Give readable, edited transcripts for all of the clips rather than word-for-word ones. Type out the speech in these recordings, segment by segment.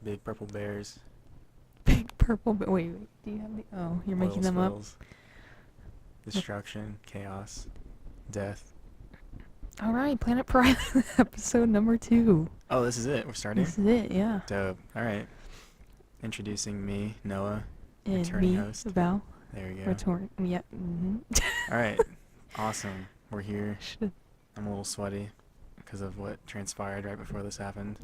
Big purple bears. Big purple. Wait, do you have the? Oh, you're Oil making them up. spills, destruction, chaos, death. All right, Planet Pariah, episode number 2. Oh, this is it. We're starting. This is it, yeah. Dope. All right. Introducing me, Noah, And returning me, host. Val. There we go. Return. Yeah. Mm-hmm. All right. Awesome. We're here. Should- I'm a little sweaty because of what transpired right before this happened.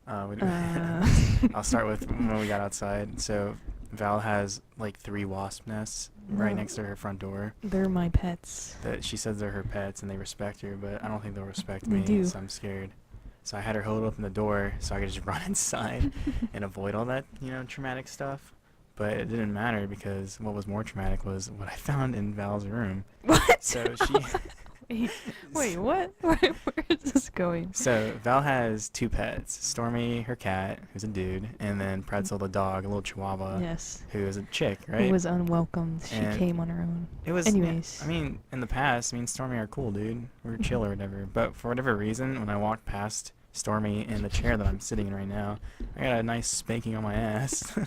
I'll start with when we got outside. So Val has like 3 wasp nests right next to her front door. They're my pets. That she says they're her pets and they respect her, but I don't think they'll respect They me, do. so I'm scared. So I had her hold open the door so I could just run inside and avoid all that, traumatic stuff. But it didn't matter because what was more traumatic was what I found in Val's room. What? So she... Wait, what? Where is this going? So Val has 2 pets. Stormy, her cat, who's a dude, and then Pretzel, the dog, a little chihuahua, Yes. who is a chick, right? It was unwelcomed. She And came on her own. It was. Anyways. I mean, in the past, me and Stormy are cool, dude. We're chill or whatever. But for whatever reason, when I walked past Stormy in the chair that I'm sitting in right now, I got a nice spanking on my ass.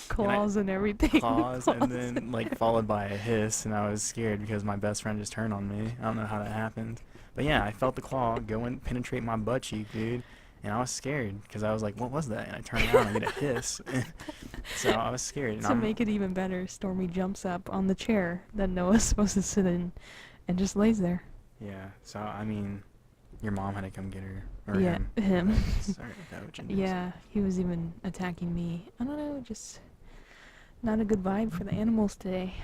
Claws and everything. Claws, and then like followed by a hiss, and I was scared because my best friend just turned on me. I don't know how that happened, but yeah, I felt the claw go and penetrate my butt cheek, dude, and I was scared because I was like, "What was that?" And I turned around and get a hiss, so I was scared. And To make it even better, Stormy jumps up on the chair that Noah's supposed to sit in, and just lays there. Yeah, so I mean, your mom had to come get her, or Yeah, him. Sorry, that what you did. Yeah, he was even attacking me. I don't know, just not a good vibe for the animals today.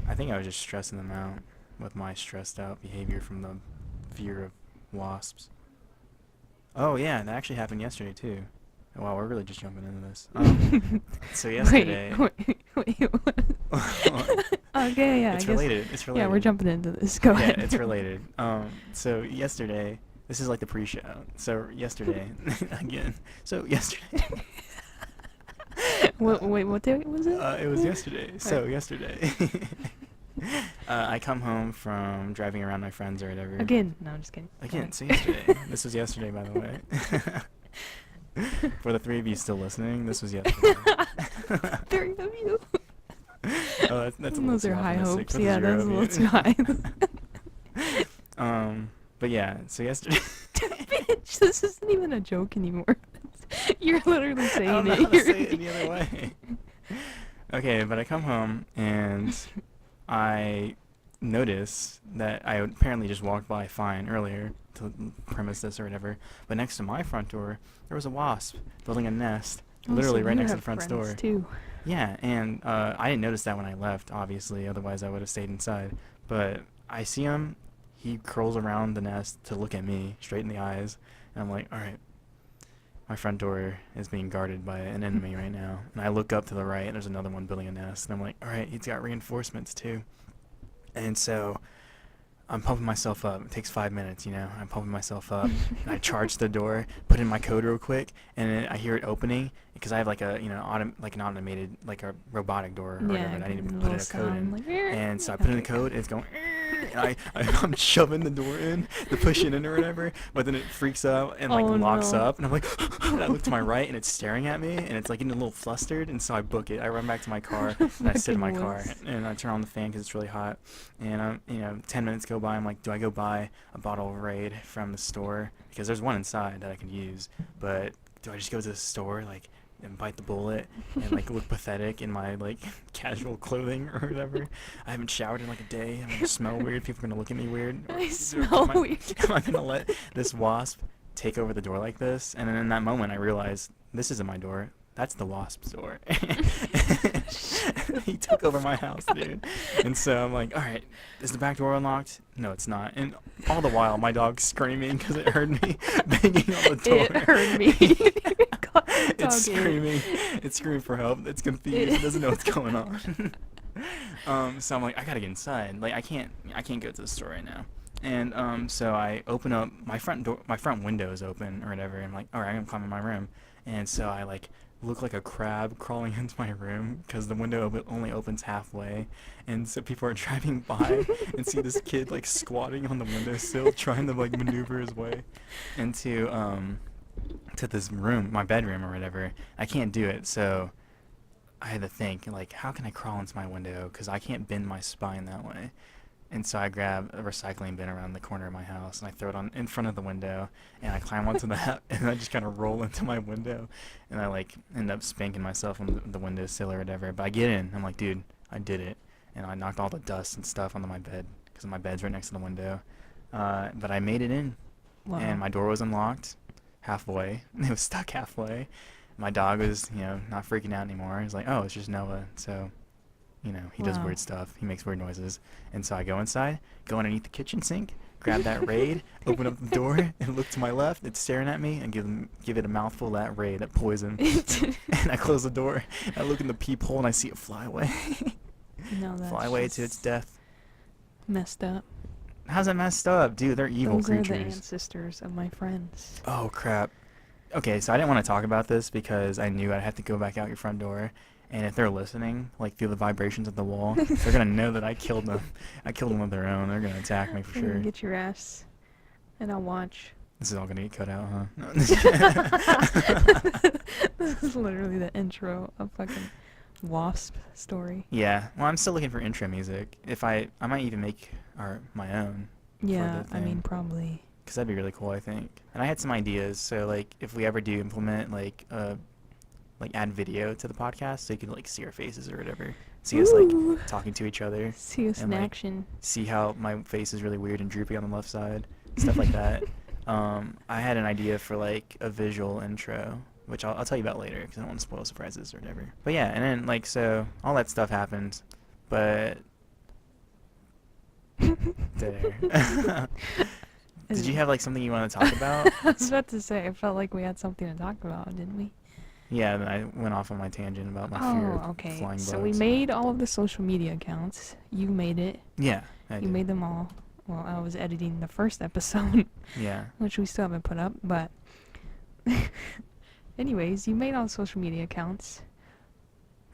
I think I was just stressing them out with my stressed out behavior from the fear of wasps. Oh yeah, that actually happened yesterday too. Wow, we're really just jumping into this. So yesterday. Wait, what? Okay, yeah. It's I guess, related. It's related. yeah, we're jumping into this. Go ahead. Yeah, it's related. So yesterday, this is like the pre-show. So yesterday, again. So yesterday. Wait, what day was it? It was yesterday. So yesterday, I come home from driving around my friends or whatever. Again? No, I'm just kidding. Again. So yesterday. This was yesterday, by the way. For the 3 of you still listening, this was yesterday. 3 of you. Oh, that's a little Those too are high optimistic. hopes. That's Yeah, 0 that's a of you. little too high. But yeah, so yesterday. Bitch, this isn't even a joke anymore. You're literally saying I don't know it. how to say it any other way. Okay, but I come home and I notice that I apparently just walked by fine earlier to premise this or whatever, but next to my front door there was a wasp building a nest, literally right next to the front door. Too. Yeah, and I didn't notice that when I left, obviously, otherwise I would have stayed inside. But I see him, he curls around the nest to look at me straight in the eyes, and I'm like, all right, my front door is being guarded by an enemy right now. And I look up to the right, and there's another one building a nest, and I'm like, all right, he's got reinforcements too. And so I'm pumping myself up. It takes 5 minutes, I'm pumping myself up. And I charge the door, put in my code real quick, and then I hear it opening because I have like a, an automated, like a robotic door or whatever. And I need to put in a code in. Like, and so I put in the code, and it's going, and I'm shoving the door in to push it in or whatever, but then it freaks out and like locks up, and I'm like, and I look to my right, and it's staring at me, and it's like getting a little flustered, and so I book it. I run back to my car, and I sit in my car, and I turn on the fan because it's really hot, and 10 minutes go by. I'm like, do I go buy a bottle of Raid from the store because there's one inside that I can use, but do I just go to the store and bite the bullet and look pathetic in my casual clothing or whatever? I haven't showered in a day. I'm gonna smell weird. People are gonna look at me weird. I smell weird. Am I gonna let this wasp take over the door like this? And then in that moment, I realized this isn't my door. That's the wasp's door. He took over my house, dude. And so I'm like, all right, is the back door unlocked? No, it's not. And all the while, my dog's screaming because it heard me banging on the door. It heard me. It's screaming. It's screaming for help. It's confused. It doesn't know what's going on. So I'm like, I gotta get inside. I can't go to the store right now. And so I open up my front door. My front window is open or whatever. And I'm like, all right, I'm gonna climb in my room. And so I look like a crab crawling into my room because the window only opens halfway, and so people are driving by and see this kid squatting on the windowsill trying to maneuver his way into to this room, my bedroom or whatever. I can't do it, so I had to think, like, how can I crawl into my window? Because I can't bend my spine that way. And so I grab a recycling bin around the corner of my house and I throw it on in front of the window and I climb onto that and I just kind of roll into my window and I like end up spanking myself on the windowsill or whatever. But I get in. I'm like, dude, I did it. And I knocked all the dust and stuff onto my bed because my bed's right next to the window. But I made it in. Wow. And my door was unlocked halfway. It was stuck halfway. My dog was, not freaking out anymore. He's like, oh, it's just Noah. So, he does Wow. weird stuff. He makes weird noises. And so I go inside, go underneath the kitchen sink, grab that Raid, open up the door, and look to my left. It's staring at me, and give it a mouthful of that Raid, that poison. And I close the door. I look in the peephole, and I see it fly away. No, that's Fly away just to its death. messed up. How's that messed up? Dude, they're evil Those are the creatures. ancestors of my friends. Oh, crap. Okay, so I didn't want to talk about this because I knew I'd have to go back out your front door. And if they're listening, like through the vibrations of the wall, they're going to know that I killed them. I killed them of their own. They're going to attack me for You can sure. Get your ass, and I'll watch. This is all going to get cut out, huh? No. This is literally the intro of fucking Wasp story. Yeah. Well, I'm still looking for intro music. I might even make my own. Yeah, the I mean, thing. probably. Because that'd be really cool, I think. And I had some ideas. So, like, if we ever do implement, like add video to the podcast so you can, like, see our faces or whatever. See us, like, Ooh. talking to each other. See us in and, like, action. See how my face is really weird and droopy on the left side. Stuff like that. I had an idea for, like, a visual intro, which I'll tell you about later because I don't want to spoil surprises or whatever. But, yeah, and then, like, so all that stuff happened. But... there. Did you have, like, something you want to talk about? I was about to say, I felt like we had something to talk about, didn't we? Yeah, then I went off on my tangent about my fear of okay. flying bugs. So we made all of the social media accounts. You made it. Yeah, I You did. made them all. Well, I was editing the first episode, Yeah. which we still haven't put up, but... Anyways, you made all the social media accounts.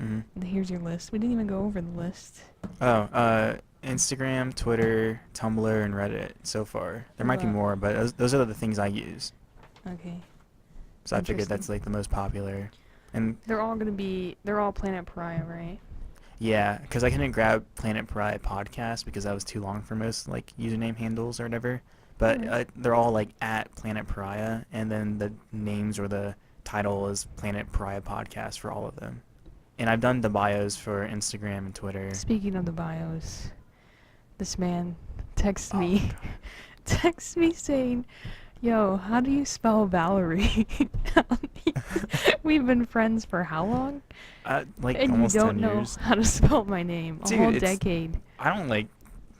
Mm-hmm. Here's your list. We didn't even go over the list. Oh, Instagram, Twitter, Tumblr, and Reddit so far. There might be Wow. more, but those are the things I use. Okay. So I figured Interesting. that's, like, the most popular. And, They're all Planet Pariah, right? yeah, because I couldn't grab PlanetPariahPodcast because that was too long for most, like, username handles or whatever. But Alright. they're all, like, at Planet Pariah, and then the names or the title is Planet Pariah Podcast for all of them. And I've done the bios for Instagram and Twitter. Speaking of the bios, this man texts Oh, me, texts me saying, "Yo, how do you spell Valerie?" We've been friends for how long? Like, And almost you 10 don't know years. how to spell my name. Dude, A whole it's- decade. I don't, like,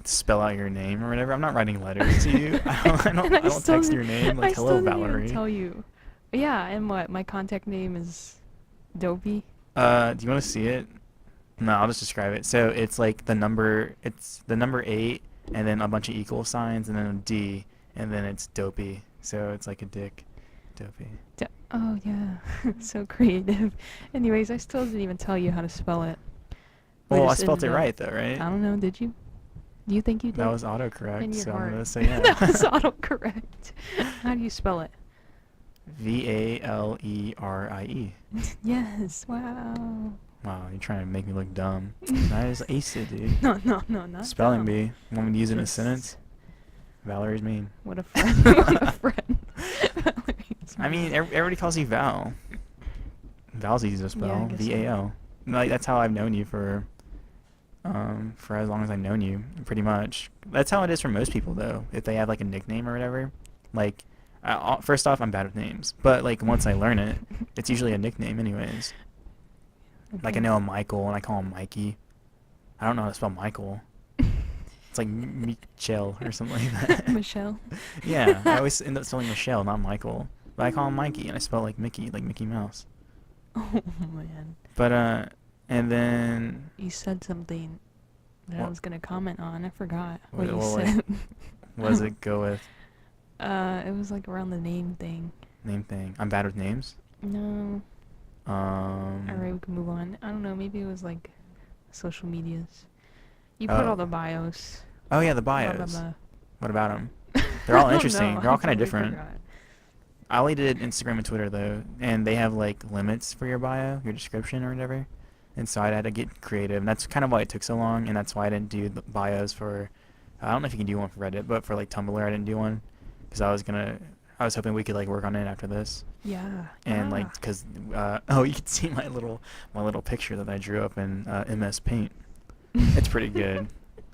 spell out your name or whatever. I'm not writing letters to you. I don't And I text still your name like, I hello, still didn't Valerie. even tell you. Yeah, and what? My contact name is Dopey. Do you want to see it? No, I'll just describe it. So it's like the number 8, and then a bunch of equal signs, and then a D, and then it's Dopey. So it's like a dick. Dopey. Oh yeah, so creative. Anyways, I still didn't even tell you how to spell it. We Well, I just spelled it ended up- right, though, right? I don't know. Did you? Do you think you did? That was In autocorrect, your so I'm heart. going to say yeah. That was autocorrect. How do you spell it? Valerie. Yes. Wow. Wow, you're trying to make me look dumb. I just aced it, dude. No, not Spelling dumb. bee. Want me to use it in a Just- sentence? Valerie's mean. What a friend. What a friend. Valerie's I mean, mean. everybody calls you Val. Val's easy to spell. Yeah, I guess so. V-A-L. Like, that's how I've known you for as long as I've known you, pretty much. That's how it is for most people, though. If they have, like, a nickname or whatever. Like, first off, I'm bad with names. But, like, once I learn it, it's usually a nickname anyways. Like, I Okay. know a Michael, and I call him Mikey. I don't know how to spell Michael. It's like Michelle or something like that. Michelle. Yeah, I always end up spelling Michelle, not Michael. But I call him Mikey, and I spell it like Mickey Mouse. Oh man. But, and then... You said something that I What? was gonna comment on. I forgot what you What said. does it go with? It was like around the name thing. Name thing. I'm bad with names. No. Alright, we can move on. I don't know, maybe it was like social medias. You put Oh. all the bios. Oh, yeah, the Blah, bios. blah, blah. What about them? They're all I don't interesting. know, They're all I kind of totally different. forgot. I only did Instagram and Twitter though, and they have like limits for your bio, your description or whatever. And so I had to get creative, and that's kind of why it took so long, and that's why I didn't do the bios for. I don't know if you can do one for Reddit, but for like Tumblr, I didn't do one because I was hoping we could like work on it after this, Yeah. and Ah. like because oh, you can see my little picture that I drew up in MS Paint. It's pretty good.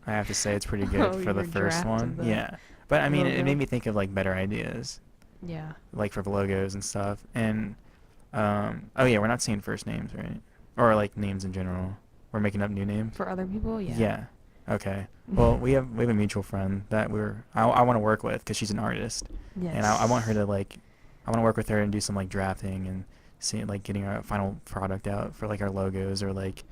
I have to say it's pretty good Oh, for the your first draft of one. the Yeah, but I mean, it logo. made me think of like better ideas, Yeah. like for logos and stuff. And oh yeah, we're not saying first names, right? Or like names in general. We're making up new names. For other people, yeah. Yeah. Okay. Well, we have a mutual friend that I want to work with because she's an artist, Yes. and I want her to like I want to work with her and do some like drafting and see like getting our final product out for like our logos or like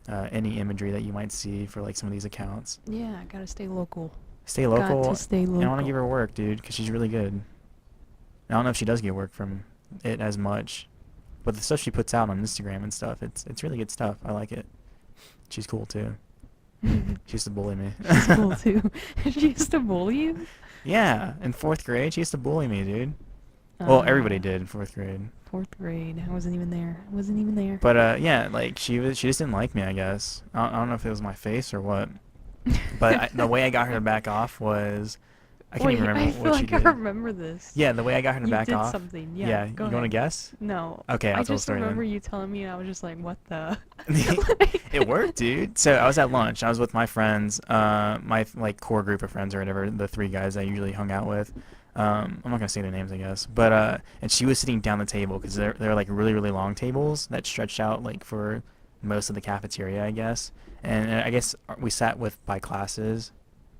any imagery that you might see for like some of these accounts. Yeah, gotta stay local. Stay Got local. to stay And I want to local. give her work, dude, because she's really good. I don't know if she does get work from it as much, but the stuff she puts out on Instagram and stuff, it's really good stuff. I like it. She's cool too. She used to bully me. She's cool too. She used to bully you? Yeah, in 4th grade, she used to bully me, dude. Well, everybody Uh, did in 4th grade. 4th grade. I wasn't even there. I wasn't even there. But yeah, like she just didn't like me, I guess. I don't know if it was my face or what. But the way I got her to back off was I can't Wait, even I remember feel what she like I did. remember this. Yeah, the way I got her to You back did off. something. Yeah, you go want to ahead. guess? No. Okay, I'll I tell the just story remember then. you telling me, and I was just like, what the? It worked, dude. So I was at lunch. I was with my friends, my like core group of friends or whatever, the 3 guys I usually hung out with. I'm not gonna say their names, I guess. But and she was sitting down the table because they're like really really long tables that stretched out like for most of the cafeteria, I guess. And I guess we sat with by classes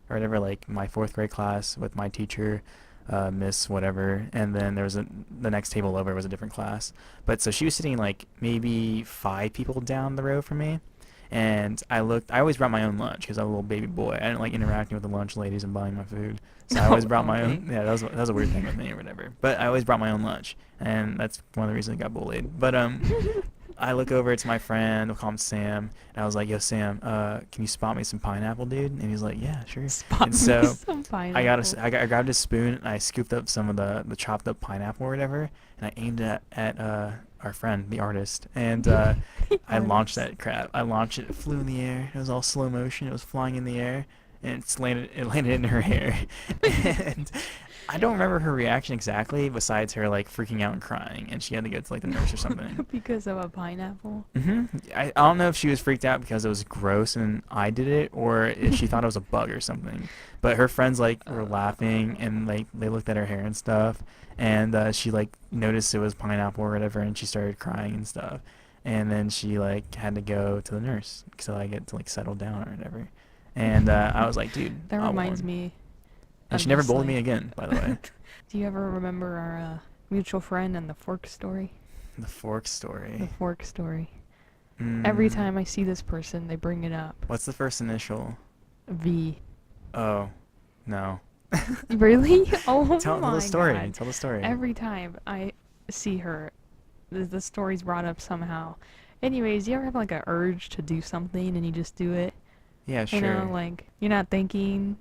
or whatever, like my 4th grade class with my teacher, Miss whatever, and then there was the next table over was a different class. But so she was sitting like maybe 5 people down the row from me, and I always brought my own lunch because I was a little baby boy. I didn't like interacting with the lunch ladies and buying my food, so I always brought my Okay. own. Yeah, that was a weird thing with me or whatever. But I always brought my own lunch, and that's one of the reasons I got bullied. But I look over to my friend, we'll call him Sam, and I was like, "Yo, Sam, can you spot me some pineapple, dude?" And he's like, "Yeah, sure." Spot And me so some I pineapple. I grabbed a spoon and I scooped up some of the chopped up pineapple or whatever, and I aimed it at our friend, the artist, and I launched Artist. that crap. I launched it. It flew in the air. It was all slow motion. It was flying in the air, and it landed in her hair, and I don't remember her reaction exactly, besides her like freaking out and crying, and she had to go to like the nurse or something. Because of a pineapple. I don't know if she was freaked out because it was gross and I did it, or if she thought it was a bug or something. But her friends like were laughing and like they looked at her hair and stuff, and she like noticed it was pineapple or whatever, and she started crying and stuff. And then she like had to go to the nurse so I get to like settle down or whatever. And I was like, dude, That I'll reminds warn. me. And of she never this, bullied me like- again, by the way. Do you ever remember our mutual friend and the fork story? The fork The story. fork story. Every Mm, time I see this person, they bring it up. What's the first initial? V. Oh, no. Really? Oh Tell my the story. God. Tell the story. Every time I see her, the story's brought up somehow. Anyways, do you ever have like a urge to do something and you just do it? Yeah, You know, sure. like you're not thinking.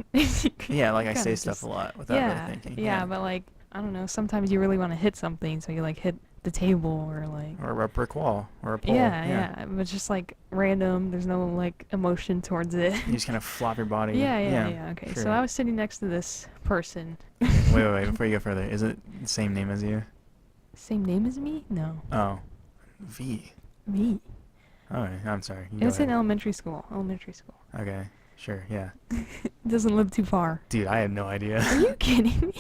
Yeah, like I Kinda say just- stuff a lot without Yeah, really thinking. yeah, but like I don't know. Sometimes you really want to hit something, so you like hit the table or like. Or a brick wall or a pole. Yeah, but it's just like random. There's no like emotion towards it. You just kind of flop your body. Yeah. Okay, so sure. I was sitting next to this person. Wait. Before you go further, is it the same name as you? Same name as me? No, Oh, V. me. Oh, I'm sorry. You It go was in ahead. elementary school. Okay, sure, yeah. It doesn't live too far. Dude, I had no idea. Are you kidding me?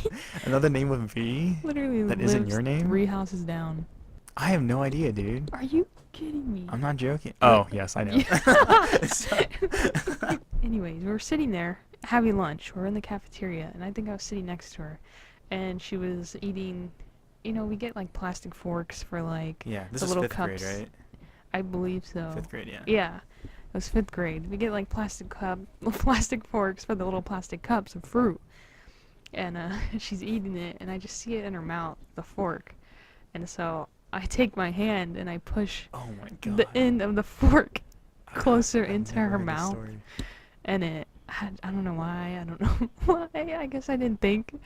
Another name with V? Literally That lives isn't your name? 3 houses down. I have no idea, dude. Are you kidding me? I'm not joking. Oh, yes, I know. Anyways, we were sitting there having lunch. We're in the cafeteria, and I think I was sitting next to her, and she was eating. You know, we get like plastic forks for like Yeah, this the is little 5th grade, cups. right? I believe so. 5th grade, yeah. Yeah, it was 5th grade. We get like plastic forks for the little plastic cups of fruit, and she's eating it, and I just see it in her mouth, the fork, and so I take my hand and I push Oh my god. the end of the fork closer I've into never her heard this mouth. story. And I don't know why, I don't know why, I guess I didn't think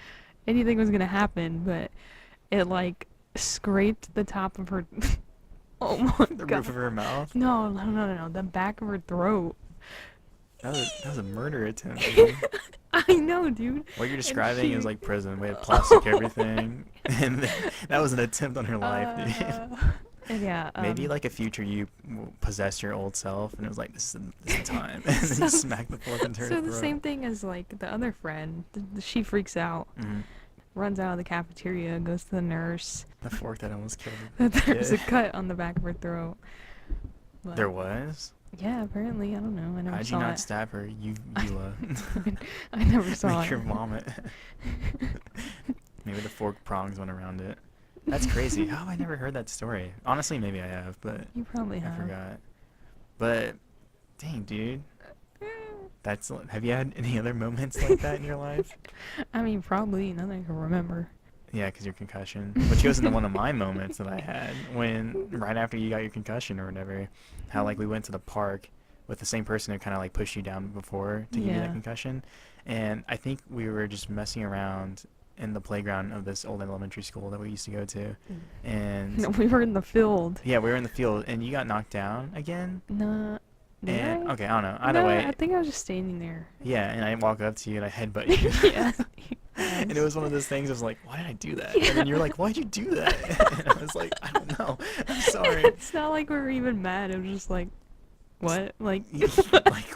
anything was gonna happen, but it like scraped the top of her. Oh my The god. roof of her mouth. No. The back of her throat. That was a murder attempt, dude. I know, dude. What you're And describing she- is like prison. We had plastic everything, and that was an attempt on her life, dude. And yeah. Maybe like a future you possess your old self, and it was like this is the time, and then you smack the fork into her So throat. the same thing as like the other friend. She freaks out, Mhm. runs out of the cafeteria, goes to the nurse. The fork that almost killed her. There's a kid. cut on the back of her throat. But, There was. yeah, apparently. I don't know. I never How'd you saw not it. stab her, you Eula? I never saw Make it. her vomit. Maybe the fork prongs went around it. That's crazy. How have I never heard that story? Honestly, maybe I have, but You probably I have. forgot. But dang, dude, have you had any other moments like that in your life? I mean, probably none I can remember. Yeah, because your concussion. Which goes into one of my moments that I had when right after you got your concussion or whatever. How like we went to the park with the same person who kind of like pushed you down before to give you that Yeah. concussion, and I think we were just messing around in the playground of this old elementary school that we used to go to, and No, we were in the field. yeah, we were in the field, and you got knocked down again. Nah. Did And I? okay, I don't know. Either No, way, I think I was just standing there. yeah, and I walk up to you and I headbutt you. Yeah. And it was one of those things. I was like, "Why did I do that?" And then you're like, "Why'd you do that?" And I was like, "I don't know. I'm sorry." It's not like we were even mad. It was just like, what? Like, Like,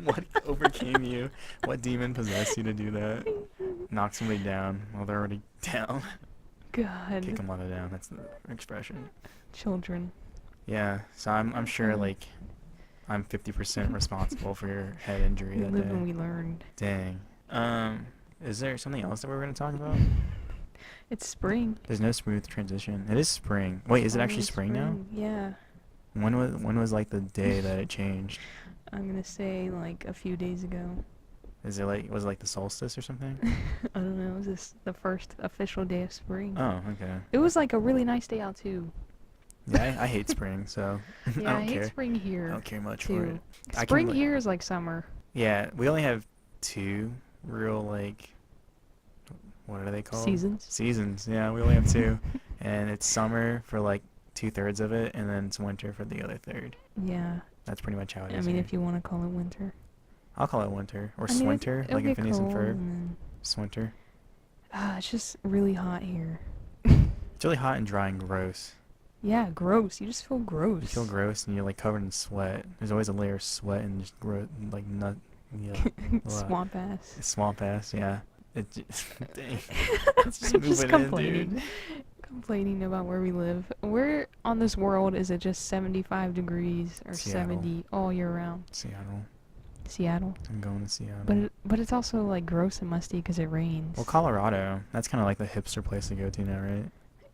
what overcame you? What demon possessed you to do that? Knock somebody down while they're already down. God. Kick them while they're down. That's the expression. Children. Yeah. So I'm sure like I'm 50% responsible for your head injury We that live and day. we learned. Dang. Is there something else that we're gonna talk about? It's spring. There's no smooth transition. It is spring. Wait, is it actually Almost spring now? Yeah. When was like the day that it changed? I'm gonna say like a few days ago. Was it like the solstice or something? I don't know. It was this the first official day of spring. Oh, okay. It was like a really nice day out too. Yeah, I hate spring, so Yeah, I I don't hate care. spring here I don't care much for it. too. I can Spring li- here is like summer. Yeah, we only have two real like what are they called? Seasons. Seasons. Yeah, we only have two, and it's summer for like 2/3 of it, and then it's winter for the other third. Yeah. That's pretty much how it I is. mean, here. if you want to call it winter. I'll call it winter or I mean, swinter, it'll like in get Phineas and cold Ferb. and then- Swinter. It's just really hot here. It's really hot and dry and gross. Yeah, gross. You just feel gross. You feel gross and you're like covered in sweat. There's always a layer of sweat and just like nut. Yeah. Swamp ass. Swamp ass. Yeah. It just, dang. It's just I'm moving just in, complaining. dude. Complaining about where we live. Where on this world is it just 75 degrees or Seattle. 70 all year round? Seattle. Seattle. I'm going to Seattle. But it's also like gross and musty because it rains. Well, Colorado. That's kind of like the hipster place to go to now, right?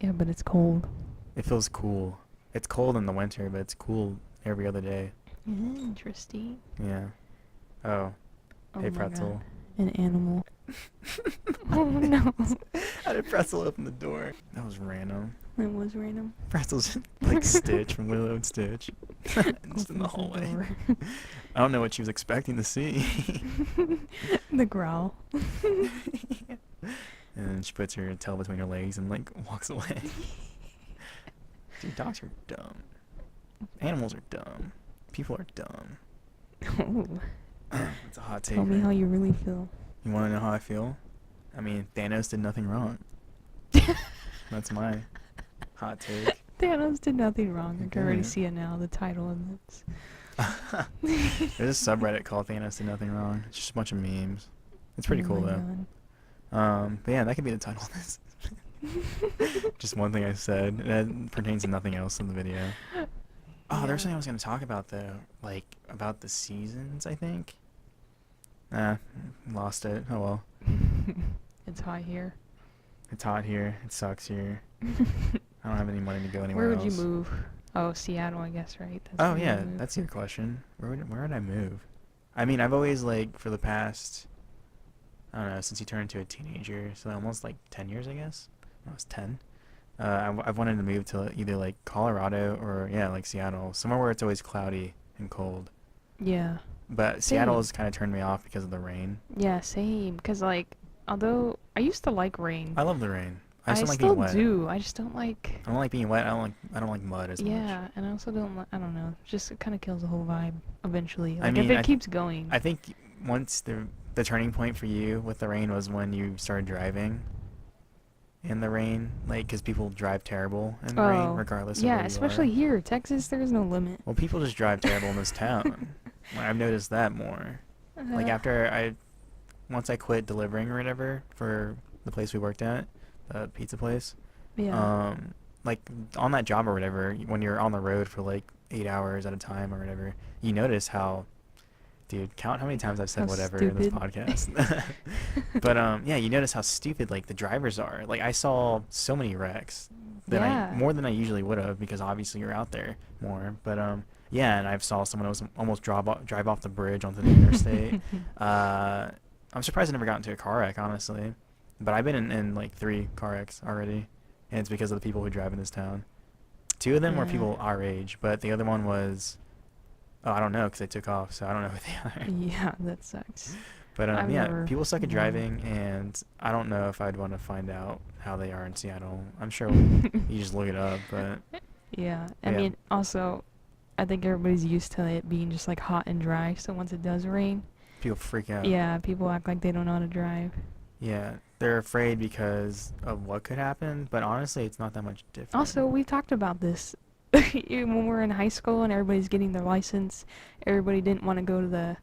Yeah, but it's cold. It feels cool. It's cold in the winter, but it's cool every other day. Interesting. Yeah. Oh. Oh Hey, my pretzel. God. An animal. Oh no. How did Pretzel open the door? That was random. It was random. Pretzel's like Stitch from Lilo and Stitch. Just in Opens the hallway. I don't know what she was expecting to see. The growl. And then she puts her tail between her legs and like walks away. Dude, dogs are dumb. Animals are dumb. People are dumb. Oh, It's a hot take. tell me right? how you really feel. You want to know how I feel? I mean, Thanos did nothing wrong. That's my hot take. Thanos did nothing wrong. I can already didn't. see it now. The title of this. There's a subreddit called Thanos did nothing wrong. It's just a bunch of memes. It's pretty Oh cool my though. God. But yeah, that could be the title of this. Just one thing I said. It pertains to nothing else in the video. Oh, there's something I was gonna talk about though, like about the seasons. I think. Lost it. Oh well. It's hot here. It's hot here. It sucks here. I don't have any money to go anywhere Where would else. you move? Oh, Seattle, I guess, right? That's Oh where you yeah, would move. that's your question. Where would I move? I mean, I've always like for the past, I don't know, since you turned into a teenager, so almost like 10 years, I guess. I was 10. I've wanted to move to either like Colorado or yeah, like Seattle, somewhere where it's always cloudy and cold. Yeah. But Same. Seattle has kind of turned me off because of the rain. Yeah, same. Cause like, although I used to like rain. I love the rain. I just I don't like being still wet. do. I just don't like. I don't like being wet. I don't like mud as much. Yeah, and I also don't. I don't know. Just it kind of kills the whole vibe eventually. I Like if mean, it keeps going. I think once the turning point for you with the rain was when you started driving in the rain, like, because people drive terrible in the rain, Oh, regardless of yeah, where you especially are. here, Texas. There's no limit. Well, people just drive terrible in this town. Like, I've noticed that more. Like Uh, once I quit delivering or whatever for the place we worked at, the pizza place, yeah. um, like on that job or whatever, when you're on the road for like 8 hours at a time or whatever, you notice how, dude, count how many times I've How said whatever in this stupid. podcast. But yeah, you notice how stupid like the drivers are. Like I saw so many wrecks Yeah. more than I usually would have because obviously you're out there more. But yeah, and I saw someone else almost drive off the bridge onto the interstate. uh, I'm surprised I never got into a car wreck, honestly. But I've been in like 3 car wrecks already, and it's because of the people who drive in this town. 2 of them were Yeah. people our age, but the other one was, oh, I don't know, because they took off, so I don't know who they are. Yeah, that sucks. But I've yeah, never people suck at known. driving, and I don't know if I'd want to find out how they are in Seattle. I'm sure you just look it up, but Yeah, I yeah, mean, also, I think everybody's used to it being just like hot and dry. So once it does rain, people freak out. yeah, people act like they don't know how to drive. Yeah, they're afraid because of what could happen, but honestly, it's not that much different. Also, we talked about this when we were in high school and everybody's getting their license. Everybody didn't want to go to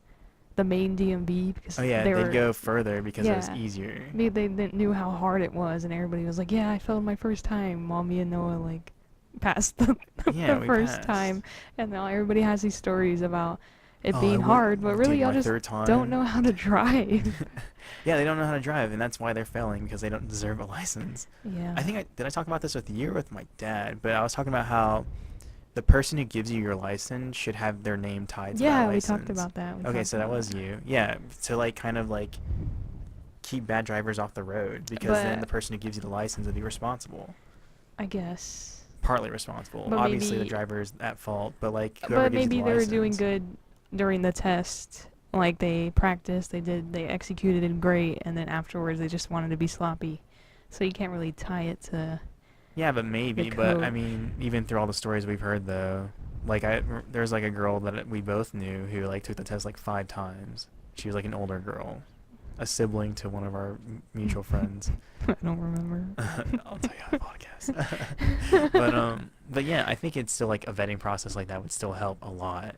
the main DMV because Oh yeah, they they'd were go further because it was yeah easier. they didn't knew how hard it was, and everybody was like, "Yeah, I failed my first time." While me and Noah like passed Yeah, the we first passed. time, and now everybody has these stories about it Oh, being hard, but really dude, y'all my just 3rd time. don't know how to drive. Yeah, they don't know how to drive, and that's why they're failing because they don't deserve a license. Yeah. I think did I talk about this with you or with my dad? But I was talking about how the person who gives you your license should have their name tied to that Yeah, we license. talked about that. We Okay, talked so that about was that. you. Yeah, to like kind of like keep bad drivers off the road because then But the person who gives you the license would be responsible. I guess. Partly responsible. But Obviously the maybe. driver's at fault, but like whoever But gives you maybe the they were license. doing good during the test. Like they practiced, they executed it great, and then afterwards they just wanted to be sloppy. So you can't really tie it to Yeah, but maybe. the But I code. mean, even through all the stories we've heard, though, like there's like a girl that we both knew who like took the test like 5 times. She was like an older girl, a sibling to one of our mutual friends. I don't remember. I'll tell you on the podcast. But yeah, I think it's still like a vetting process like that would still help a lot.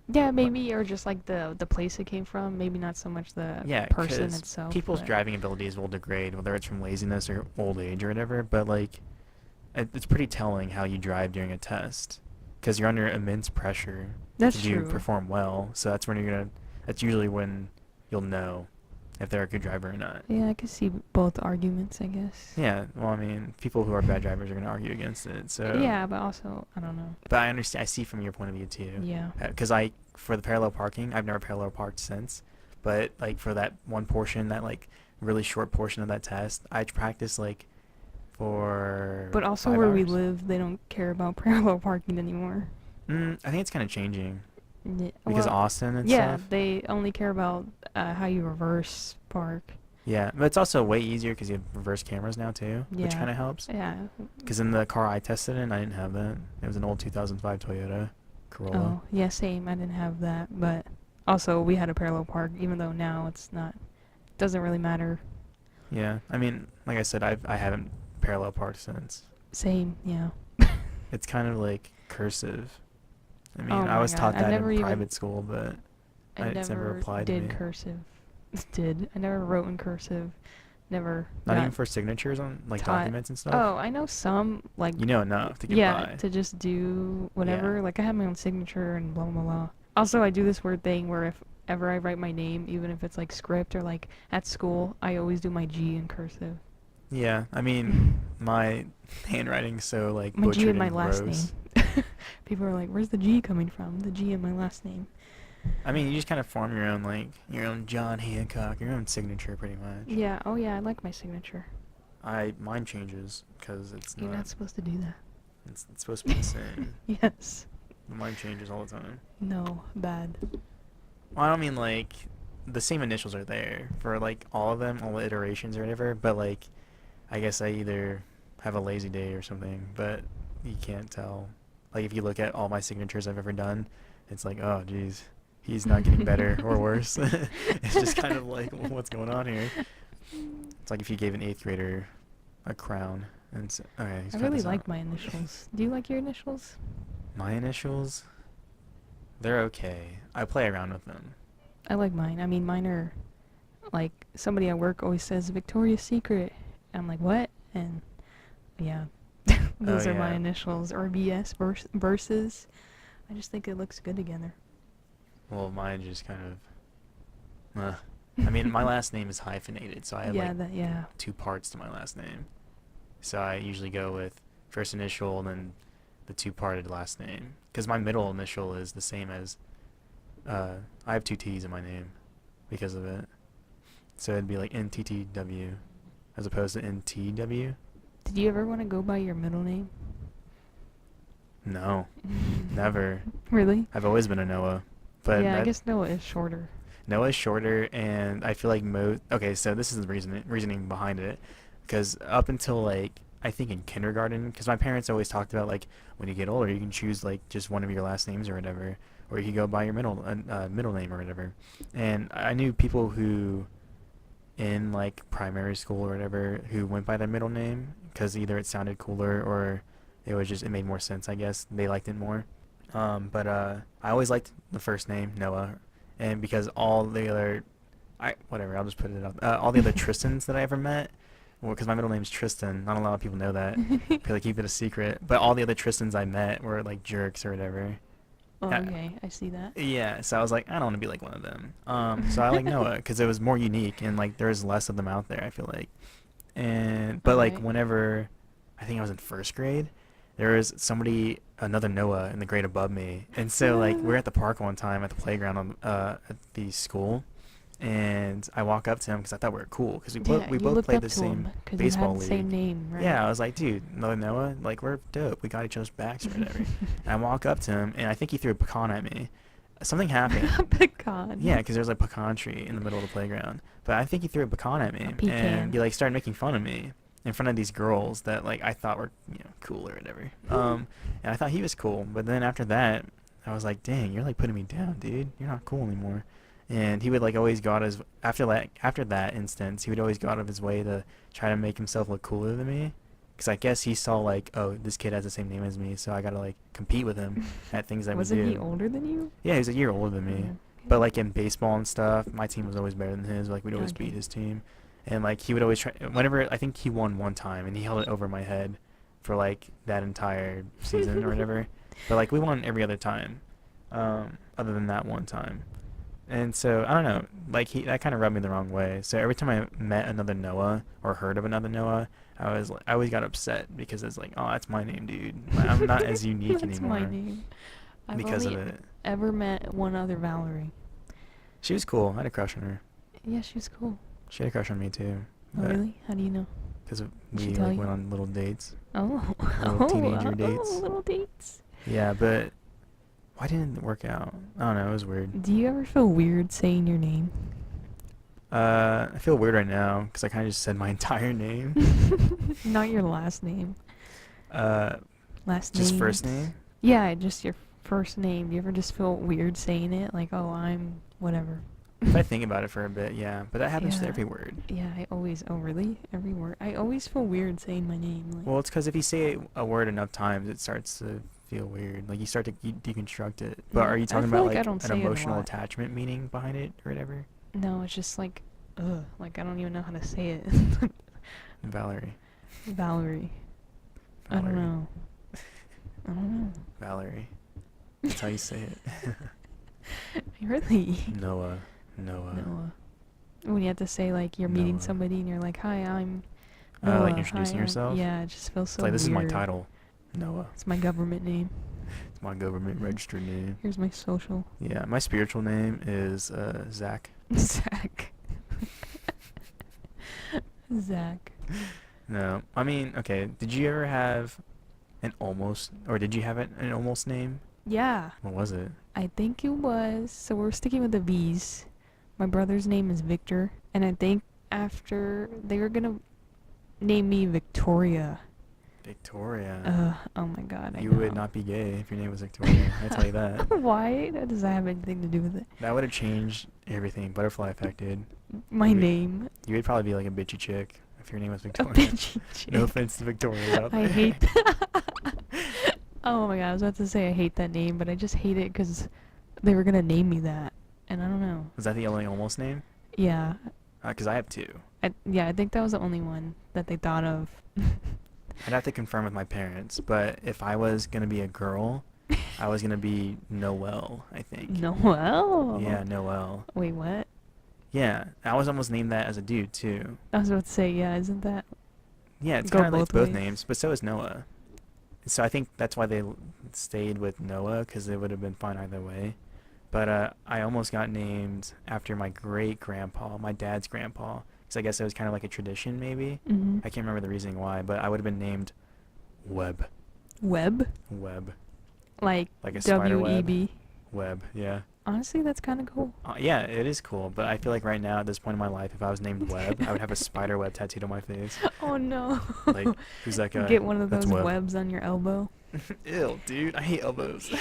Yeah, maybe, or just like the place it came from. Maybe not so much the Yeah, person 'cause itself. people's but driving abilities will degrade, whether it's from laziness or old age or whatever. But like, it's pretty telling how you drive during a test, because you're under immense pressure That's to true. perform well. So that's when you're gonna. That's usually when you'll know if they're a good driver or not. Yeah, I could see both arguments, I guess. Yeah, well, I mean, people who are bad drivers are gonna argue against it. So. Yeah, but also, I don't know. But I understand. I see from your point of view too. Yeah. Because for the parallel parking, I've never parallel parked since. But like for that one portion, that like really short portion of that test, I practiced like for. But also 5 where we hours. live, they don't care about parallel parking anymore. I think it's kind of changing Yeah, because well, Austin and yeah, stuff. they only care about how you reverse park. Yeah, but it's also way easier because you have reverse cameras now too, which Yeah. kind of helps. Yeah. Because in the car I tested in, I didn't have that. It was an old 2005 Toyota Corolla. Oh, yeah, same. I didn't have that, but also we had a parallel park, even though now it's not. Doesn't really matter. Yeah, I mean, like I said, I haven't parallel parked since. Same, yeah. It's kind of like cursive. I mean, Oh I my was God, taught I that never in even- private school, but I it's never never applied to did me. cursive. I never wrote in cursive. Never. Not got even for signatures on like taught- documents and stuff. Oh, I know some like. You know enough to get Yeah, by. to just do whatever. Yeah. Like I have my own signature and blah blah blah. Also, I do this weird thing where if ever I write my name, even if it's like script or like at school, I always do my G in cursive. Yeah, I mean, my handwriting's so like My butchered G in my and last gross. name. People are like, "Where's the G coming from?" The G in my last name. I mean, you just kind of form your own like your own John Hancock, your own signature, pretty much. Yeah. Oh yeah, I like my signature. Mine changes because it's You're not. not supposed to do that. It's supposed to be the same. Yes. But mine changes all the time. No. Bad. Well, I don't mean like the same initials are there for like all of them, all the iterations or whatever, but like I guess I either have a lazy day or something, but you can't tell. Like if you look at all my signatures I've ever done, it's like, oh geez, he's not getting better or worse. It's just kind of like, what's going on here? It's like if you gave an eighth grader a crown and okay, I really like my initials. Do you like your initials? My initials, they're okay. I play around with them. I like mine. I mean, mine are like somebody at work always says Victoria's Secret. I'm like, what? And yeah, those are my yeah. initials. Or BS versus. I just think it looks good together. Well, mine just kind of. I mean, my last name is hyphenated, so I have Yeah, like two parts to my last name. So I usually go with first initial and then the two-parted last name. Because my middle initial is the same as. I have two T's in my name because of it. So it'd be like NTTW as opposed to NTW. Did you ever want to go by your middle name? No, never. Really? I've always been a Noah. But yeah, I guess Noah is shorter. Noah's shorter, and I feel like okay, so this is the reasoning behind it. Because up until like, I think in kindergarten, because my parents always talked about like, when you get older, you can choose like just one of your last names or whatever. Or you can go by your middle name or whatever. And I knew people who, in like primary school or whatever, who went by their middle name because either it sounded cooler or it made more sense. I guess they liked it more. But I always liked the first name Noah, and because all the other, whatever, I'll just put it up. All the other Tristans that I ever met. Well, because my middle name's Tristan. Not a lot of people know that. They keep it a secret. But all the other Tristans I met were like jerks or whatever. Oh, okay, I see that. Yeah, so I was like, I don't want to be like one of them. So I like Noah because it was more unique and like there's less of them out there. I feel like, but like whenever, I think I was in first grade, there was another Noah in the grade above me, and so like we were at the park one time at the playground at the school, and I walk up to him because I thought we were cool because we both played the same baseball league. Same name, right? Yeah, I was like, dude, another Noah, like we're dope. We got each other's backs or whatever. And I walk up to him, and I think he threw a pecan at me. Something happened. A pecan. Yeah, because there's like a pecan tree in the middle of the playground. But I think he threw a pecan at me, and he like started making fun of me in front of these girls that like I thought were cool or whatever. And I thought he was cool, but then after that, I was like, dang, you're like putting me down, dude. You're not cool anymore. And he would like always go out his after that instance, he would always go out of his way to try to make himself look cooler than me. Because I guess he saw like, oh, this kid has the same name as me, so I gotta like compete with him at things that we do. Wasn't he older than you? Yeah, he was a year older than me. Okay. But like in baseball and stuff, my team was always better than his. Like we'd always beat his team, and like he would always try. Whenever I think he won one time, and he held it over my head for like that entire season or whatever. But like we won every other time, other than that one time. And so I don't know, like that kind of rubbed me the wrong way. So every time I met another Noah or heard of another Noah, I always got upset because it's like, oh, that's my name, dude. I'm not as unique That's anymore. my name. Because of it. Ever met one other Valerie. She was cool. I had a crush on her. Yeah, she was cool. She had a crush on me too. Oh, really? How do you know? Because we like went on little dates. Oh. Little teenager dates. Oh, little dates. Yeah, but why didn't it work out? I don't know. It was weird. Do you ever feel weird saying your name? I feel weird right now because I kind of just said my entire name. Not your last name. Last name. Just first name? Yeah, just your first name. Do you ever just feel weird saying it? Like, oh, I'm whatever. If I think about it for a bit, yeah. But that happens to every word. Yeah, oh, really? Every word. I always feel weird saying my name. Like, well, it's because if you say a word enough times, it starts to feel weird. Like you start to deconstruct it. But are you talking about like an emotional attachment meaning behind it or whatever? No, it's just like, ugh. Like I don't even know how to say it. Valerie. Valerie. I don't know. Valerie. That's how you say it. Really? Noah. When you have to say like you're meeting somebody and you're like, hi, I'm Noah. Like introducing yourself? Yeah, it just feels so like, this is my weird. title. Noah. It's my government name. It's my government registered name. Here's my social. Yeah, my spiritual name is Zach. Zach. Zach. No, I mean, okay. Did you ever have did you have an almost name? Yeah. What was it? I think it was, so we're sticking with the V's. My brother's name is Victor, and I think after they were gonna name me Victoria. Victoria. Oh my god, I You know. would not be gay if your name was Victoria. I tell you that. Why? Does that have anything to do with it? That would have changed everything. Butterfly effect, dude. My name. You would probably be like a bitchy chick if your name was A Victoria. bitchy chick. No offense to Victorias out there. I hate Oh my god, I was about to say I hate that name, but I just hate it because they were gonna name me that, and I don't know. Was that the only almost name? Yeah, Because I have two. I think that was the only one that they thought of. I'd have to confirm with my parents, but if I was gonna be a girl, I was gonna be Noelle, I think. Noelle. Yeah, Noelle. Wait, what? Yeah, I was almost named that as a dude too. I was about to say, yeah, isn't that? Yeah, it's Go kind of like both both ways. names, but so is Noah. So I think that's why they stayed with Noah, because it would have been fine either way. But I almost got named after my great grandpa, my dad's grandpa, because I guess it was kind of like a tradition maybe. Mm-hmm. I can't remember the reasoning why, but I would have been named Webb. Web? Webb. Like Like a spider web. W-E-B. Webb, yeah. Honestly, that's kind of cool. Yeah, it is cool, but I feel like right now at this point in my life, if I was named Webb, I would have a spider web tattooed on my face. Oh no. Like, who's that guy? Get one of That's those Webb. webs on your elbow. Ew, dude, I hate elbows.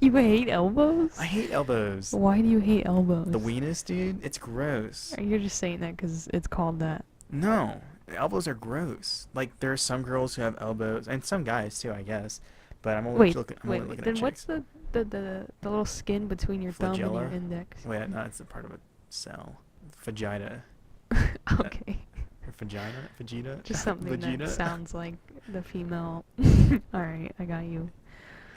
You hate elbows? I hate elbows. Why do you hate elbows? The weenus, dude, it's gross. Or you're just saying that because it's called that. No, elbows are gross. Like, there are some girls who have elbows, and some guys too, I guess. But I'm only Wait, looking. I'm wait. only looking Then at what's chicks. the little skin between your thumb and your Flagella? index? Wait, no, it's a part of a cell. Vagina. Okay. Or vagina? Vegeta? Just something Vegeta? that sounds like the female. Alright, I got you.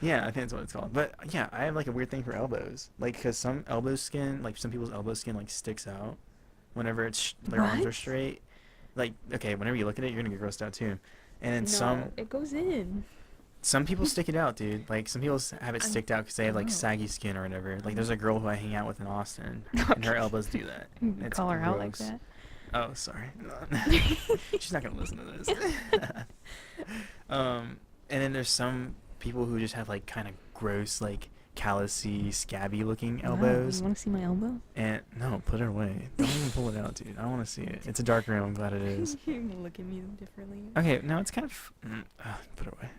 Yeah, I think that's what it's called. But yeah, I have like a weird thing for elbows. Like, cause some elbow skin, like some people's elbow skin, like sticks out whenever their arms are What? straight. Like, okay, whenever you look at it, you're gonna get grossed out too. And then No, it goes in. some people stick it out, dude. Like some people have it I'm- sticked out because they have like oh. saggy skin or whatever. Like there's a girl who I hang out with in Austin, and her elbows do that. You can It's call her out like gross. that. Oh, sorry. She's not gonna listen to this. And then there's some people who just have like kind of gross, like callousy, scabby looking Wow, elbows. you want to see my elbow? And no, put it away. Don't even pull it out, dude. I don't want to see it. It's a dark room. I'm glad it is. You're gonna look at me differently. Okay, no, it's kind of. Put it away.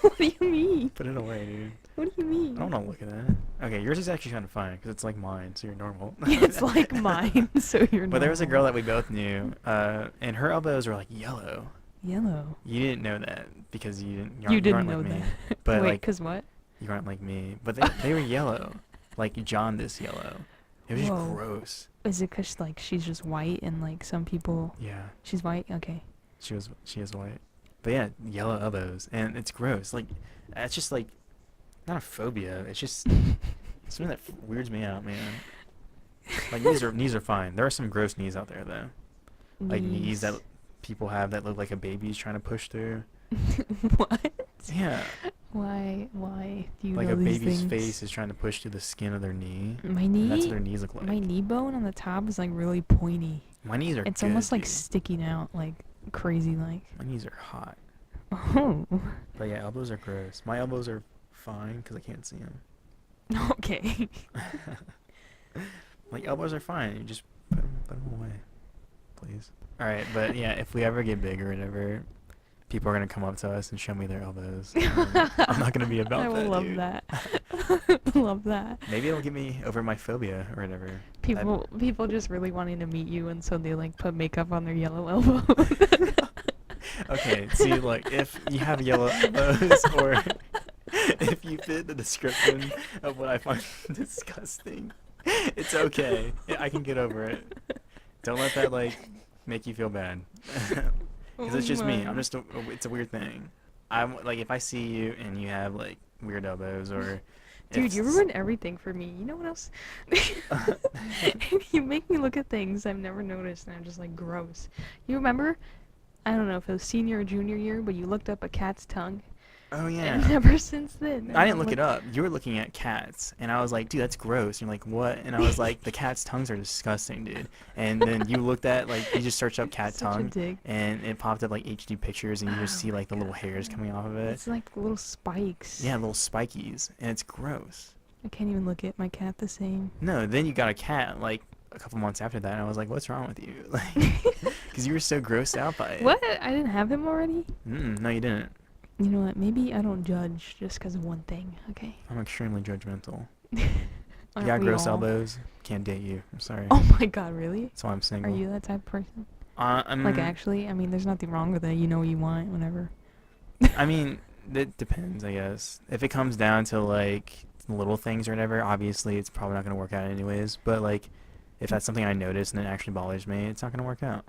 What do you mean? Put it away, dude. What do you mean? I don't want to look at that. Okay, yours is actually kind of fine because it's like mine, so you're normal. It's like mine, so you're But there was a girl that normal. we both knew, and her elbows were like yellow. Yellow. You didn't know that because you didn't. You aren't didn't like know me. that. But Wait, like cause what? you aren't like me. But they were yellow, like jaundice yellow. It was just Whoa. gross. Is it cause like she's just white and like some people? Yeah, She's white. Okay. she is white. But yeah, yellow elbows, and it's gross. Like that's just like not a phobia. It's just something that weirds me out, man. Like knees are fine. There are some gross knees out there though. Like knees that people have that look like a baby's trying to push through. What? Yeah, Why do you like know a these baby's things? face is trying to push through the skin of their knee. My And that's what knee. their knees look like. My knee bone on the top is like really pointy. My knees are It's good, almost like dude. sticking out, like crazy, like. My knees are hot. Oh. But yeah, elbows are gross. My elbows are fine because I can't see them. Okay. Like elbows are fine. You just put them away, please. All right, but yeah, if we ever get big or whatever, people are gonna come up to us and show me their elbows. I'm not gonna be about I that. will love dude. that. Love that. Maybe it'll get me over my phobia or whatever. People just really wanting to meet you, and so they like put makeup on their yellow elbow. Okay, see, like if you have yellow elbows or if you fit the description of what I find disgusting, it's okay. I can get over it. Don't let that like make you feel bad. Because it's just me. I'm just it's a weird thing. I'm like if I see you and you have like weird elbows or Dude, if you ruin everything for me. You know what else? You make me look at things I've never noticed, and I'm just like gross. You remember? I don't know if it was senior or junior year, but you looked up a cat's tongue. Oh And yeah. ever since then. I didn't look it up. You were looking at cats, and I was like, dude, that's gross. And you're like, what? And I was like, the cat's tongues are disgusting, dude. And then you looked at, like, you just searched up cat Such a tongue, dig. and it popped up, like, HD pictures, and you just Oh see, like, the my little hairs coming off of it. It's like little spikes. Yeah, little spikies, and it's gross. I can't even look at my cat the same. No, then you got a cat, like, a couple months after that, and I was like, "What's wrong with you?" Like, because you were so grossed out by it. What? I didn't have him already? No, you didn't. You know what? Maybe I don't judge just because of one thing, okay? I'm extremely judgmental. Aren't You got we gross all? elbows. Can't date you. I'm sorry. Oh my god, really? That's why I'm Are single. you that type of person? I'm, Like, actually? I mean, there's nothing wrong with it. You know what you want, whenever. I mean, it depends, I guess. If it comes down to like little things or whatever, obviously it's probably not gonna work out anyways. But like, if that's something I notice and it actually bothers me, it's not gonna work out.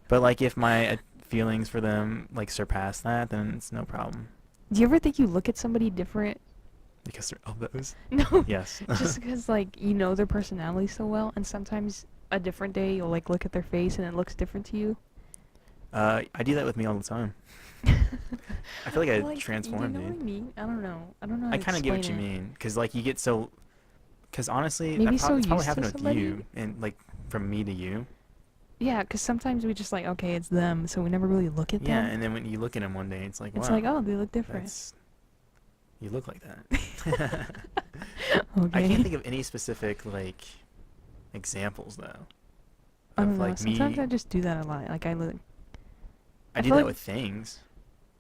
But like, if my feelings for them like surpass that, then it's no problem. Do you ever think you look at somebody different? Because their elbows. No. Yes. Just because, like, you know their personality so well, and sometimes a different day you'll, like, look at their face and it looks different to you. I do that with me all the time. I feel like I Like, transform, you know dude. what I mean? I don't know. I don't know how I to kind of get what you explain it. mean, cause like you get so, cause honestly, Maybe so it's probably used to happened with somebody? you, and like from me to you. Yeah, because sometimes we just like, okay, it's them, so we never really look at Yeah, them. and then when you look at them one day, it's like, It's wow, like, oh, they look different. that's you look like that. Okay. I can't think of any specific like examples though I of don't know. like Sometimes me. I just do that a lot. Like, I look. I I do feel that like with things.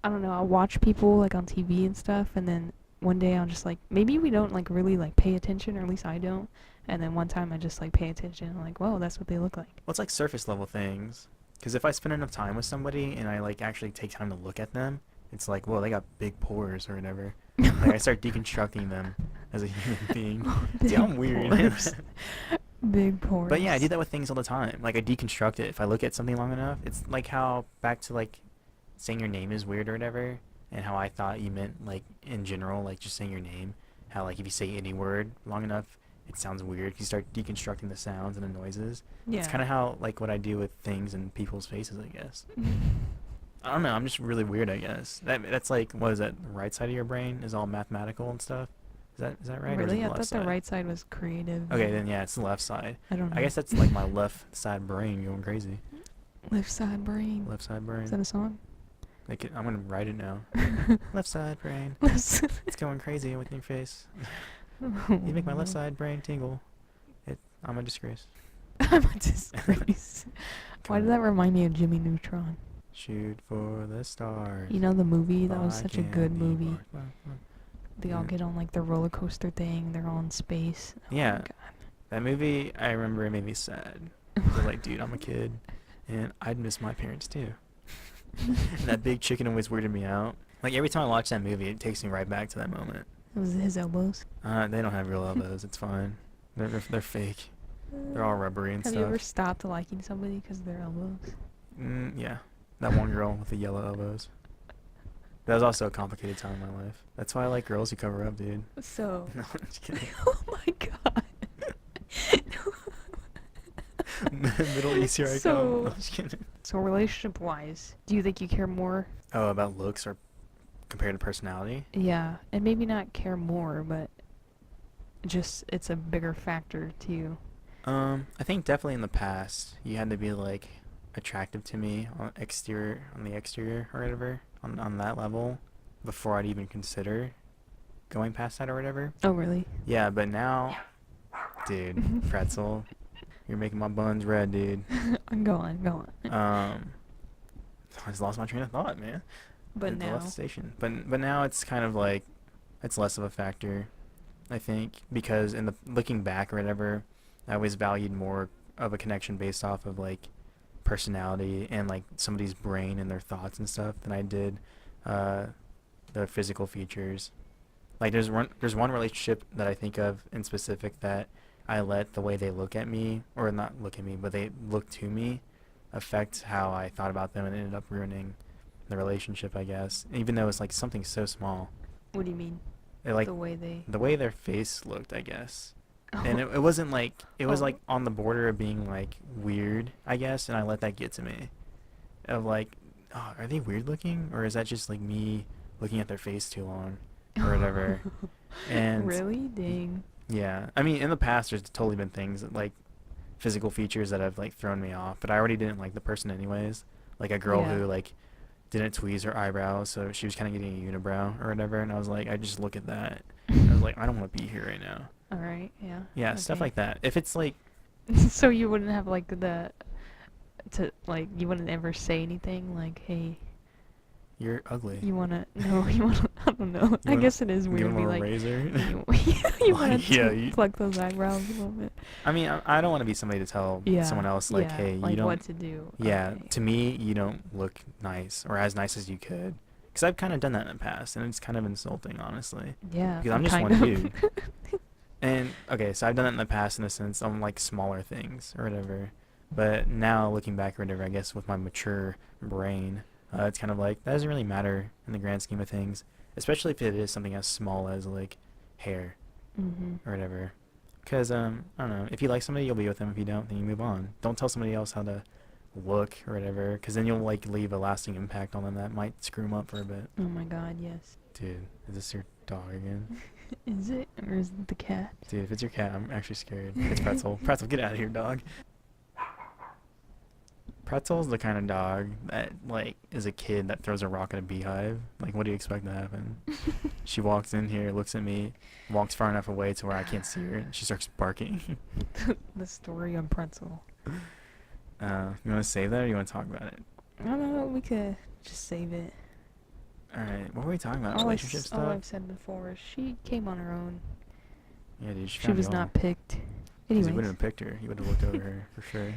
I don't know. I'll watch people like on TV and stuff, and then one day I'll just like maybe we don't like really like pay attention, or at least I don't. And then one time I just like pay attention, and I'm like, whoa, that's what they look like. Well, it's like surface level things. Because if I spend enough time with somebody and I like actually take time to look at them, it's like, whoa, they got big pores or whatever. Like I start deconstructing them as a human being. See, I'm weird. Pores. Big pores. But yeah, I do that with things all the time. Like I deconstruct it. If I look at something long enough, it's like how back to like saying your name is weird or whatever, and how I thought you meant like in general, like just saying your name. How like if you say any word long enough, it sounds weird. 'Cause you start deconstructing the sounds and the noises. Yeah. It's kind of how like what I do with things and people's faces, I guess. I don't know. I'm just really weird, I guess. That's like what is that? The right side of your brain is all mathematical and stuff. Is that right? Or is it Really? the I left thought side? the right side was creative. Okay, then yeah, it's the left side. I don't know. I guess that's like my left side brain going crazy. Left side brain. Left side Is brain. that a song? Like I'm gonna write it now. Left side brain. It's going crazy with your face. You make my left side brain tingle. I'm a disgrace. I'm a disgrace. Why did that remind me of Jimmy Neutron? Shoot for the stars. You know the movie? That was I such a can good be movie. more- They all Yeah. get on like the roller coaster thing. They're all in space. Oh my Yeah. God. That movie, I remember it made me sad. I was like, dude, I'm a kid, and I'd miss my parents too. And that big chicken always weirded me out. Like every time I watch that movie, it takes me right back to that moment. It was his elbows. They don't have real elbows. It's fine. They're fake. They're all rubbery and Have stuff. you ever stopped liking somebody because of their elbows? Yeah, that one girl with the yellow elbows. That was also a complicated time in my life. That's why I like girls who cover up, dude. So. No, I'm just kidding. Oh my God. Middle East, here I So- come. No, I'm just kidding. So relationship-wise, do you think you care more? Oh, about looks or compared to personality? Yeah, and maybe not care more, but just it's a bigger factor to you. I think definitely in the past you had to be like attractive to me on the exterior or whatever, on that level before I'd even consider going past that or whatever. Oh, really? Yeah, but now, dude, pretzel, you're making my buns red, dude. Go on. I just lost my train of thought, man. But I now, left the station. But now it's kind of like it's less of a factor, I think, because in the looking back or whatever, I always valued more of a connection based off of like personality and like somebody's brain and their thoughts and stuff than I did the physical features. Like there's one relationship that I think of in specific that I let the way they look at me, or not look at me, but they look to me, affect how I thought about them, and ended up ruining the relationship, I guess. Even though it's like something so small. what do you mean? It, like The way they... the way their face looked, I guess. And it wasn't like it was Oh. like on the border of being like weird, I guess, and I let that get to me. Of like, oh, are they weird looking, or is that just like me looking at their face too long, or whatever? And Really? Dang. yeah, I mean, in the past, there's totally been things that, like physical features that have like thrown me off, but I already didn't like the person anyways. Like a girl Yeah. who like didn't tweeze her eyebrows, so she was kind of getting a unibrow or whatever. And I was like, I just look at that. I was like, I don't want to be here right now. All right, yeah. Yeah, stuff like that. If it's like, So you wouldn't have like you wouldn't ever say anything like, hey, you're ugly. you wanna no, you wanna I don't know. I guess it is weird to be a like razor. you wanna yeah, pluck those eyebrows a little bit. I mean, I don't want to be somebody to tell someone else like, yeah, hey, like you don't. what to do. Yeah, Okay. to me, you don't look nice or as nice as you could. Because I've kind of done that in the past, and it's kind of insulting, honestly. Yeah. Because I'm just kind one of. dude. And okay, so I've done that in the past in the sense on like smaller things or whatever. But now looking back or whatever, I guess with my mature brain, it's kind of like that doesn't really matter in the grand scheme of things, especially if it is something as small as like hair or whatever. Because I don't know, if you like somebody, you'll be with them. If you don't, then you move on. Don't tell somebody else how to look or whatever, because then you'll like leave a lasting impact on them that might screw them up for a bit. Oh my god, yes. Dude, is this your dog again? Is it, or is it the cat? Dude, if it's your cat, I'm actually scared. It's Pretzel. Pretzel, get out of here, dog. Pretzel's the kind of dog that, like, is a kid that throws a rock at a beehive. Like, what do you expect to happen? She walks in here, looks at me, walks far enough away to where I can't see her, and she starts barking. The story on Pretzel. You want to save that, or you want to talk about it? I don't know, we could just save it. Alright, what were we talking about? All Relationship stuff? All I've said before is she came on her own. Yeah, dude, She was not picked. He Anyways. wouldn't have picked her. He would have looked over her, for sure.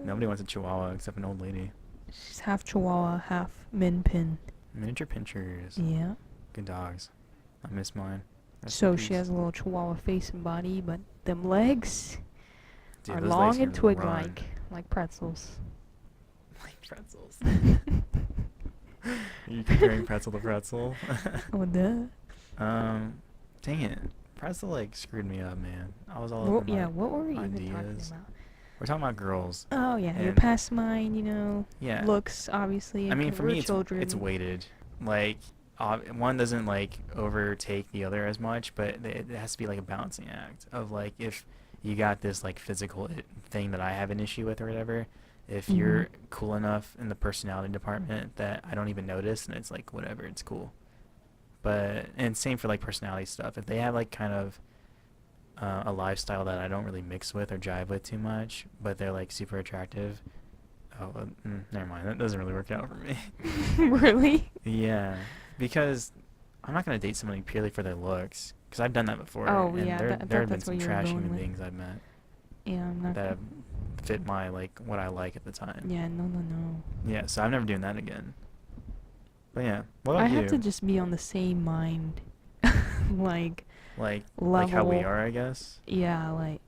Nobody wants a chihuahua except an old lady. She's half Chihuahua, half Min Pin. Miniature pinchers. Yeah. Good dogs. I miss mine. Rest So in she peace. has a little Chihuahua face and body, but them legs Dude, are those long legs and can twig-like, run. like pretzels. Like pretzels. Are you comparing pretzel to pretzel? Oh, duh. Dang it. Pretzel, like, screwed me up, man. I was all Well, over my what were we even talking ideas. about? We're talking about girls. Oh, yeah, your And- past mine, you know, Yeah. looks, obviously. I mean, for we're me, children. it's weighted. Like, one doesn't, like, overtake the other as much, but it has to be, like, a balancing act of, like, if you got this, like, physical thing that I have an issue with or whatever, if you're cool enough in the personality department that I don't even notice, and it's, like, whatever, it's cool. But, and same for, like, personality stuff. If they have, like, kind of a lifestyle that I don't really mix with or jive with too much, but they're, like, super attractive, never mind. That doesn't really work out for me. Really? Yeah, because I'm not gonna date somebody purely for their looks, because I've done that before. Oh, and yeah, there have been that's some what you were trash going human with. beings I've met Yeah, I'm not. that have fit my, like, what I like at the time. Yeah, no. Yeah, so I'm never doing that again. But yeah, what I about you? have to just be on the same mind, like like level. how we are, I guess. Yeah, like.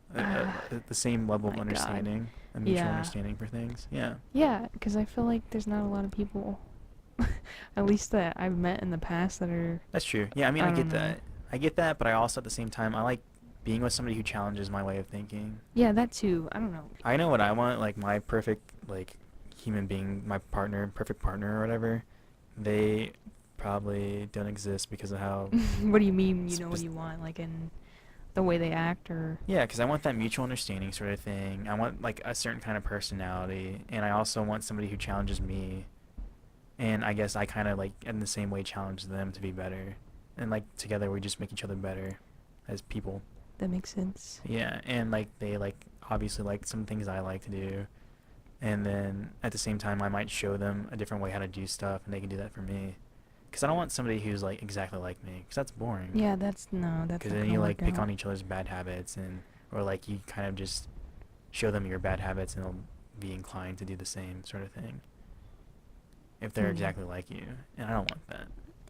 The same level of my God. understanding, a mutual Yeah. understanding for things. Yeah. Yeah, because I feel like there's not a lot of people, at least that I've met in the past, that are. That's true. Yeah, I mean, I I get don't know. that. I get that, but I also at the same time I like being with somebody who challenges my way of thinking. Yeah, that too. I don't know. I know what I want, like my perfect, like, human being, my partner, perfect partner or whatever. They probably don't exist because of how. What do you mean? You know what Spec- you want, like in the way they act, or. Yeah, because I want that mutual understanding sort of thing. I want, like, a certain kind of personality, and I also want somebody who challenges me. And I guess I kind of, like, in the same way challenge them to be better. And, like, together we just make each other better as people. That makes sense. Yeah, and, like, they, like, obviously like some things I like to do. And then at the same time I might show them a different way how to do stuff, and they can do that for me. Because I don't want somebody who's, like, exactly like me, because that's boring. Yeah, that's not Because gonna then you, like, work pick out. on each other's bad habits, and or, like, you kind of just show them your bad habits, and they'll be inclined to do the same sort of thing if they're Hmm. exactly like you, and I don't want that.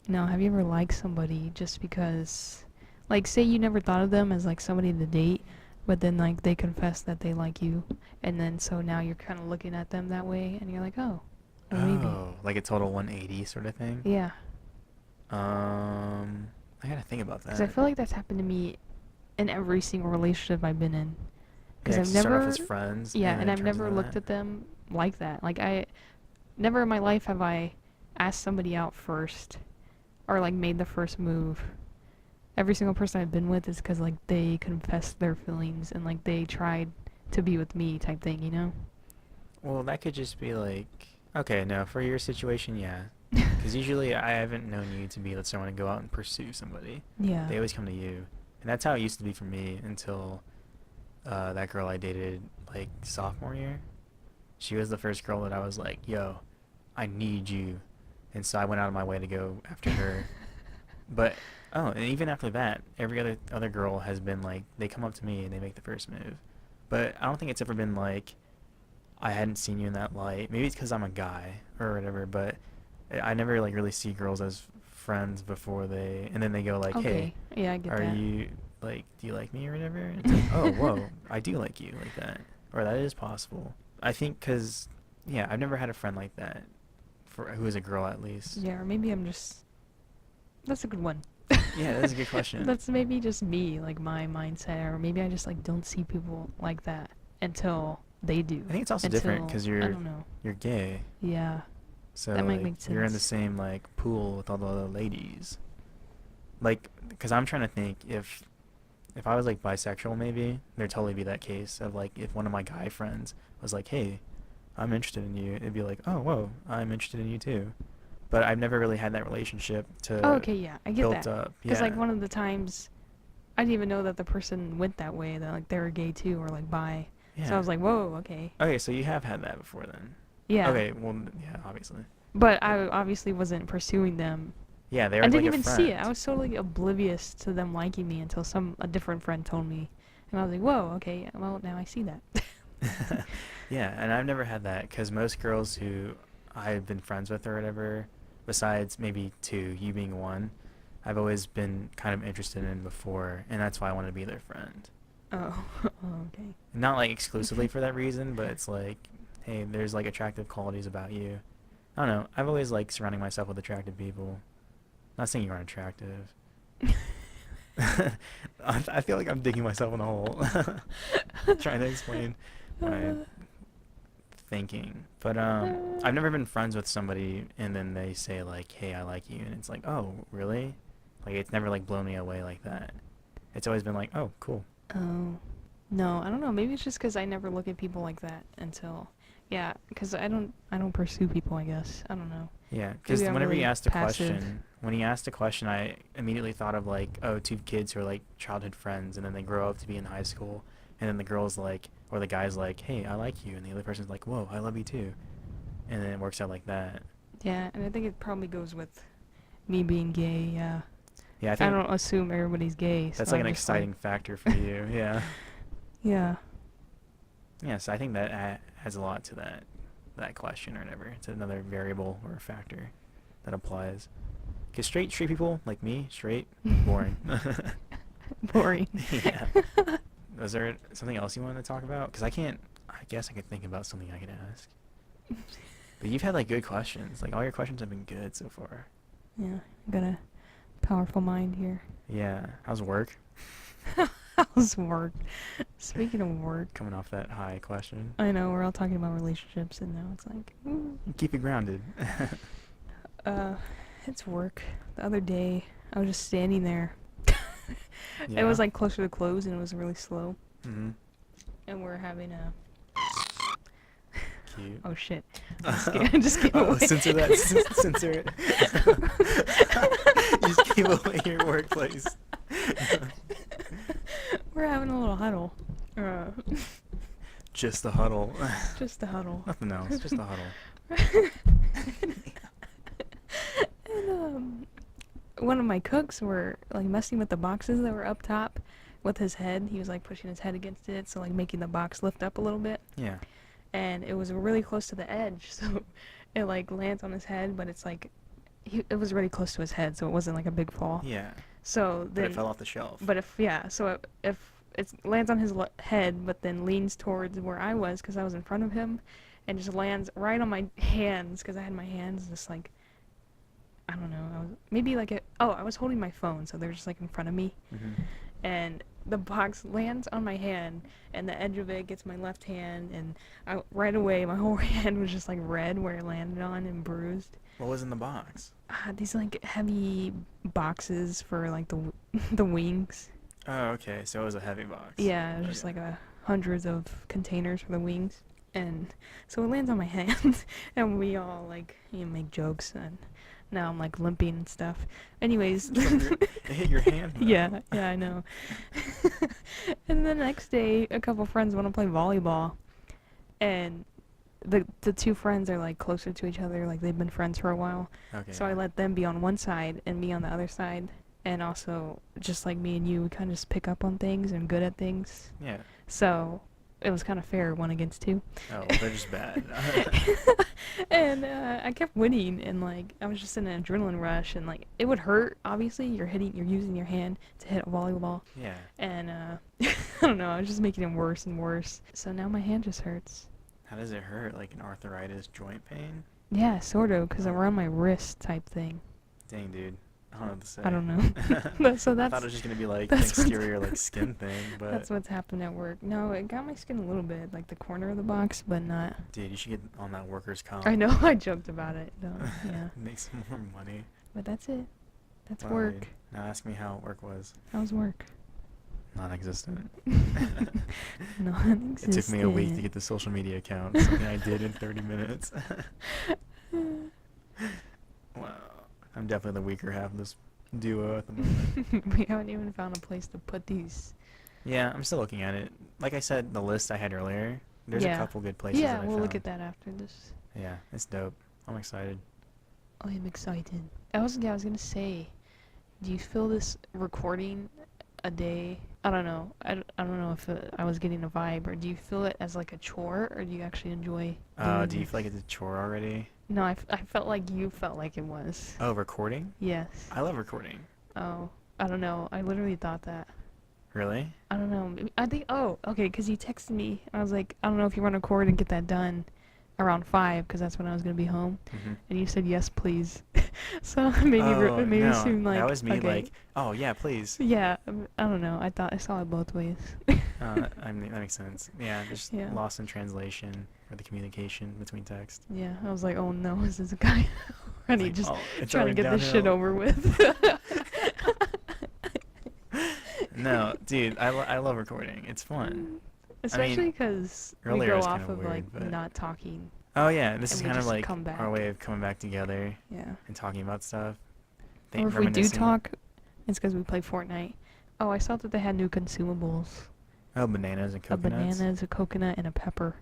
No, have you ever liked somebody just because, like, say you never thought of them as, like, somebody to date, but then, like, they confess that they like you, and then so now you're kind of looking at them that way, and you're like, oh, well, maybe. Oh, like a total 180 sort of thing? Yeah, I gotta think about that. because I feel like that's happened to me in every single relationship I've been in. Because Yeah, I've 'cause you start never, off as friends, yeah, and and it I've turns never into looked that. at them like that. Like, never in my life have I asked somebody out first, or, like, made the first move. Every single person I've been with is because, like, they confessed their feelings and, like, they tried to be with me type thing, you know? Well, that could just be, like, Okay, no, for your situation, yeah. Because usually I haven't known you to be someone to go out and pursue somebody. Yeah. They always come to you. And that's how it used to be for me until that girl I dated like sophomore year. She was the first girl that I was like, yo, I need you. And so I went out of my way to go after her. But oh, and even after that, every other girl has been like they come up to me and they make the first move. But I don't think it's ever been like I hadn't seen you in that light. Maybe it's because I'm a guy or whatever. But I never like really see girls as friends before and then they go like, hey, Okay. Yeah, I get are that. you like, do you like me or whatever? And it's like, oh, whoa, I do like you like that, or that is possible. I think because yeah, I've never had a friend like that for who is a girl at least. Yeah, or maybe I'm just. That's a good one. Yeah, that's a good question. That's maybe just me, like my mindset, or maybe I just like don't see people like that until they do. I think it's also different Until because I don't know. you're gay, Yeah, so that might like make you're in the sense. same like pool with all the other ladies. Like, because I'm trying to think if I was like bisexual, maybe there'd totally be that case of like if one of my guy friends was like, hey, I'm interested in you, it'd be like, oh, whoa, I'm interested in you too. But I've never really had that relationship Oh, to okay, yeah, I get built that. up. Because like Yeah. one of the times, I didn't even know that the person went that way. That like they were gay too, or like bi. So I Yeah. was like, whoa, okay, Okay, so you have had that before then. yeah. Okay, well, yeah, obviously. But But I obviously wasn't pursuing them. yeah, they I were like didn't a even see it. I friend. was totally oblivious to them liking me until a different friend told me, and I was like, whoa, okay, well now I see that. Yeah, and I've never had that because most girls who I've been friends with or whatever, besides maybe two, you being one, I've always been kind of interested in before, and that's why I want to be their friend. Oh, oh, okay. Not like exclusively for that reason, but it's like, hey, there's like attractive qualities about you. I don't know. I've always liked surrounding myself with attractive people. Not saying you aren't attractive. I feel like I'm digging myself in a hole trying to explain my thinking. But I've never been friends with somebody and then they say like, "Hey, I like you," and it's like, "Oh, really?" Like it's never like blown me away like that. It's always been like, "Oh, cool." Oh, no, I don't know. Maybe it's just because I never look at people like that until, yeah, because I don't pursue people. I guess I don't know. Yeah, because Maybe I'm whenever he really asked a passive. question, when he asked a question, I immediately thought of like, oh, two kids who are like childhood friends, and then they grow up to be in high school, and then the girl's like, or the guy's like, hey, I like you, and the other person's like, whoa, I love you too, and then it works out like that. Yeah, and I think it probably goes with me being gay. Yeah, Yeah, I I think don't assume everybody's gay, that's so like an I'm just like, exciting factor for you. Yeah. yeah. Yeah, so I think that adds a lot to that question or whatever. It's another variable or factor that applies. Because straight people like me, straight, boring. Boring. Yeah. Was there something else you wanted to talk about? Because I can't. I guess I could think about something I could ask. But you've had like good questions. Like all your questions have been good so far. Yeah, got a powerful mind here. Yeah. How's work? How's work? Speaking of work, Coming off that high question. I know we're all talking about relationships, and now it's like, ooh. Keep it grounded. Uh, it's work. The other day, I was just standing there. It Yeah. was like closer to close, and it was really slow. Mm-hmm. And we're having a. Cute. Oh shit! Just gave Oh, away. censor that. Censor it. You just gave away your workplace. We're having a little huddle. Just the huddle. Just a huddle. Nothing else. Just the huddle. And one of my cooks were like messing with the boxes that were up top with his head. He was like pushing his head against it, so like making the box lift up a little bit. Yeah. And it was really close to the edge, so it like lands on his head, but it's like it was really close to his head, so it wasn't like a big fall. Yeah. So But then, it fell off the shelf. but if it lands on his head, but then leans towards where I was because I was in front of him, and just lands right on my hands because I had my hands just like, I don't know, I was maybe like I was holding my phone, so they were just like in front of me, Mm-hmm. and the box lands on my hand, and the edge of it gets my left hand, and right away my whole hand was just like red where it landed on and bruised. What was in the box? These like heavy boxes for like the wings. Oh, okay. So it was a heavy box. Yeah, it was just Okay. like hundreds of containers for the wings. And so it lands on my hand, and we all like make jokes, and now I'm like limping and stuff. Anyways, It hit your hand, though. yeah, I know. And the next day, a couple friends want to play volleyball, and the two friends are like closer to each other, like they've been friends for a while. Okay. So I let them be on one side and me on the other side. And also, just like me and you, we kind of just pick up on things and good at things. Yeah. So it was kind of fair, 1-2. Oh, they're just bad. And I kept winning, and like I was just in an adrenaline rush, and like it would hurt. Obviously, you're using your hand to hit a volleyball. Yeah. And I don't know, I was just making it worse and worse. So now my hand just hurts. How does it hurt? Like an arthritis joint pain? Yeah, sort of, because I'm around my wrist type thing. Dang, dude. I don't know what to say. I don't know. So I that's thought it was just gonna be like an that's what's- exterior like skin thing, but that's what's happened at work. No, it got my skin a little bit, like the corner of the box, but not. dude, you should get on that workers' comp. I know, I joked about it, though. Yeah, Make some more money. but that's it. That's Wow, work. dude. Now ask me how work was. How's work? Non-existent. Non-existent. It took me a week to get the social media account. Something I did in 30 minutes. Wow. I'm definitely the weaker half of this duo at the moment. We haven't even found a place to put these. Yeah, I'm still looking at it. Like I said, the list I had earlier, there's Yeah. a couple good places Yeah, that I we'll found. look at that after this. Yeah, it's dope. I'm excited. I am excited. I was gonna say, do you feel this recording a day? I don't know. I don't know if I was getting a vibe, or do you feel it as like a chore, or do you actually enjoy doing Do you this? feel like it's a chore already? No, I felt like you felt like it was. Oh, recording? Yes. I love recording. Oh, I don't know. I literally thought that. Really? I don't know. I think, okay, because you texted me. I was like, I don't know if you want to record and get that done around 5, because that's when I was going to be home. Mm-hmm. And you said, yes, please. So it made Oh, me no, seem like, that was me okay. like, oh, yeah, please. Yeah, I don't know. I saw it both ways. I mean, that makes sense. Yeah, just Yeah. lost in translation or the communication between text. Yeah, I was like, oh no, is this a guy already Like, just oh, it's trying to already get this shit downhill. over with? No, dude, I love recording. It's fun. Especially because we earlier it go was off kinda of weird, like but- not talking. Oh, yeah, this And is we kind of just like come our back. way of coming back together Yeah. and talking about stuff. Or if we do Reminiscing. talk, it's because we play Fortnite. Oh, I saw that they had new consumables. Oh, bananas and A coconuts. banana, a coconut, and a pepper.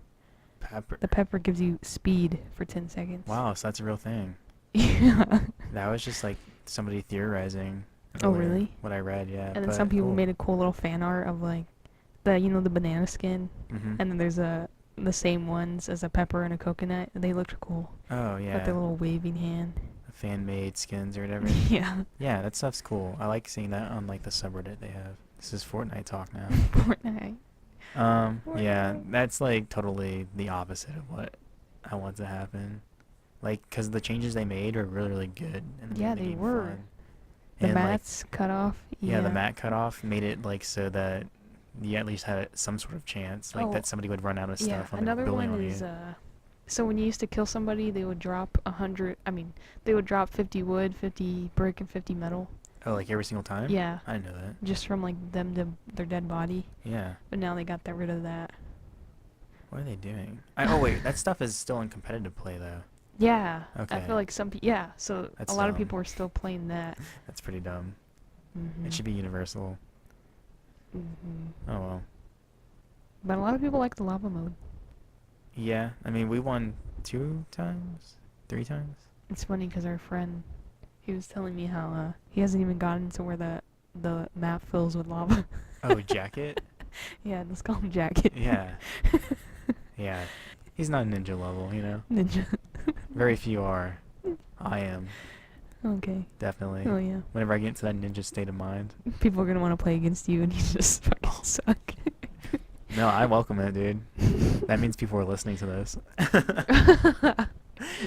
Pepper. The pepper gives you speed for 10 seconds. Wow, so that's a real thing. Yeah. That was just like somebody theorizing. Oh, earlier, really? What I read, yeah. And then some people made a cool little fan art of like the banana skin, Mm-hmm. and then there's the same ones as a pepper and a coconut. They looked cool. Oh, yeah. With their little waving hand. Fan-made skins or whatever. Yeah. Yeah, that stuff's cool. I like seeing that on like the subreddit they have. This is Fortnite talk now. Fortnite. Yeah, Fortnite. that's like totally the opposite of what I want to happen. Like, cause the changes they made were really, really good. And Yeah, made they the game were. fun. The And, like, mats cut off. yeah, the mat cutoff made it like so that you at least had some sort of chance, like Oh, that somebody would run out of Yeah, stuff on another their building one on is you. so when you used to kill somebody, they would drop 100. I mean, they would drop 50 wood, 50 brick, and 50 metal. Oh, like every single time? Yeah, I didn't know that. just from like them to their dead body. Yeah. But now they got rid of that. What are they doing? Oh wait, that stuff is still in competitive play though. Yeah. I Okay. feel like yeah. So That's a lot of dumb. people are still playing that. That's pretty dumb. Mm-hmm. It should be universal. Mm-hmm. Oh well. But a lot of people like the lava mode. Yeah, I mean we won 2 times, 3 times. It's funny because our friend, he was telling me how he hasn't even gotten to where the map fills with lava. Oh, jacket. Yeah, let's call him Jacket. Yeah. Yeah. He's not ninja level, you know. Ninja. Very few are. I am Okay. definitely. Oh yeah. Whenever I get into that ninja state of mind. People are gonna want to play against you, and you just fucking suck. No, I welcome it, dude. That means people are listening to this.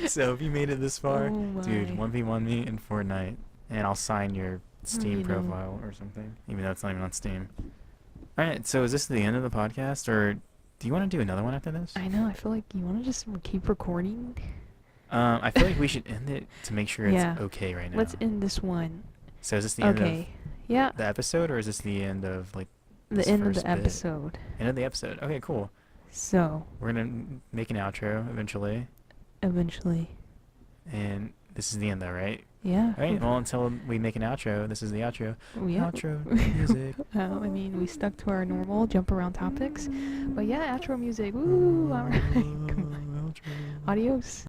So if you made it this far, Oh dude, my. 1v1 me in Fortnite, and I'll sign your Steam you know. profile or something, even though it's not even on Steam. All right, so is this the end of the podcast, or do you want to do another one after this? I know. I feel like you want to just keep recording. I feel like we should end it to make sure it's Yeah. okay right now. Let's end this one. So is this the end Okay. Yeah. of the episode, or is this the end of like The this end of first the bit? episode. End of the episode? Okay, cool. So, we're gonna make an outro eventually, eventually. and this is the end, though, right? Yeah. Right. Well, until we make an outro, this is the outro. Yeah. Outro music. I mean, we stuck to our normal jump around topics. But yeah, outro music. Woo! Alright. Outro. Adios.